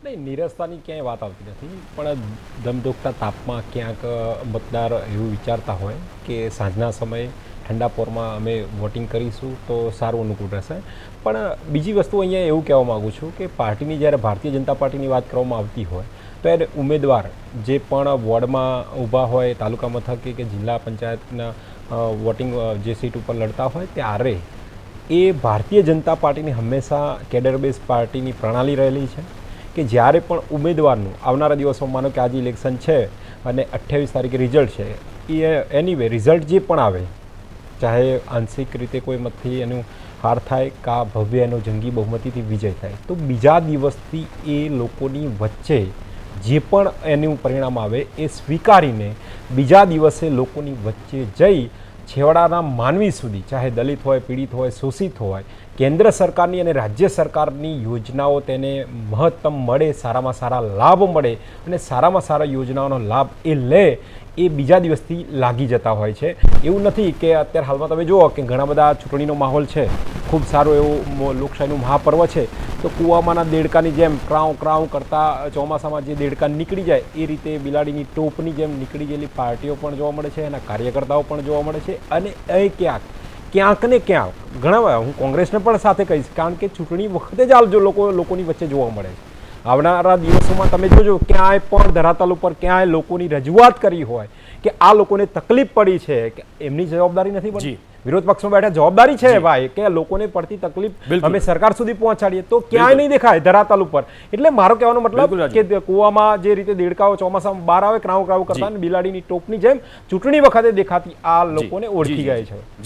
નહીં, નિરસતાની ક્યાંય વાત આવતી નથી, પણ ધમધોકતા તાપમાં ક્યાંક મતદાર એવું વિચારતા હોય કે સાંજના સમયે ઠંડા પોરમાં અમે વોટિંગ કરીશું તો સારું અનુકૂળ રહેશે. પણ બીજી વસ્તુ અહીંયા એવું કહેવા માગું છું કે પાર્ટીની જ્યારે ભારતીય જનતા પાર્ટીની વાત કરવામાં આવતી હોય તો એ ઉમેદવાર જે પણ વોર્ડમાં ઊભા હોય, તાલુકા મથકે કે જિલ્લા પંચાયતના વોટિંગ જે સીટ ઉપર લડતા હોય ત્યારે એ ભારતીય જનતા પાર્ટીની હંમેશા કેડર બેઝ પાર્ટીની પ્રણાલી રહેલી છે કે જ્યારે પણ ઉમેદવારનું આવનારા દિવસોમાં માનો કે આજે ઇલેક્શન છે અને 28 તારીખે રિઝલ્ટ છે, એ એનીવે રિઝલ્ટ જે પણ આવે, ચાહે આંશિક રીતે કોઈ મતથી એનું હાર થાય કા ભવ્ય એનો જંગી બહુમતીથી વિજય થાય, તો બીજા દિવસથી એ લોકોની વચ્ચે જે પણ એનું પરિણામ આવે એ સ્વીકારીને બીજા દિવસે લોકોની વચ્ચે જઈ છેવાડાના માનવી સુધી, ચાહે દલિત હોય, પીડિત હોય, શોષિત હોય, કેન્દ્ર સરકારની અને રાજ્ય સરકારની યોજનાઓ તેને મહત્તમ મળે, સારામાં સારા લાભ મળે અને સારામાં સારા યોજનાઓનો લાભ એ લે, એ બીજા દિવસથી લાગી જતા હોય છે. એવું નથી કે અત્યારે હાલમાં તમે જુઓ કે ઘણા બધા ચૂંટણીનો માહોલ છે, ખૂબ સારું એવું લોકશાહીનું મહાપર્વ છે, તો કૂવામાંના દેડકાની જેમ ક્રાઉ ક્રાઉ કરતાં ચોમાસામાં જે દેડકા નીકળી જાય એ રીતે બિલાડીની ટોપની જેમ નીકળી ગયેલી પાર્ટીઓ પણ જોવા મળે છે, એના કાર્યકર્તાઓ પણ જોવા મળે છે. અને એ ક્યાંક ને ક્યાંક ઘણા, હું કોંગ્રેસને પણ સાથે કહીશ, કારણ કે ચૂંટણી વખતે જ જો લોકોની વચ્ચે જોવા મળે છે. આવનારા દિવસોમાં તમે જોજો ક્યાંય પણ ધરાતલ ઉપર ક્યાંય લોકોની રજૂઆત કરી હોય કે આ લોકોને તકલીફ પડી છે, કે એમની જવાબદારી નથી બની, વિરોધ પક્ષમાં બેઠા જવાબદારી છે ભાઈ કે લોકોને પડતી તકલીફ અમે સરકાર સુધી પહોંચાડીએ, તો ક્યાંય નહીં દેખાય ધરાતલ ઉપર. એટલે મારો કહેવાનો મતલબ કે કૂવામાં જે રીતે દેડકાઓ ચોમાસામાં બહાર આવે ક્રાઉ ક્રાઉ કરતા, બિલાડીની ટોપની જેમ ચૂંટણી વખતે દેખાતી આ લોકોને ઓળખી ગયા છે.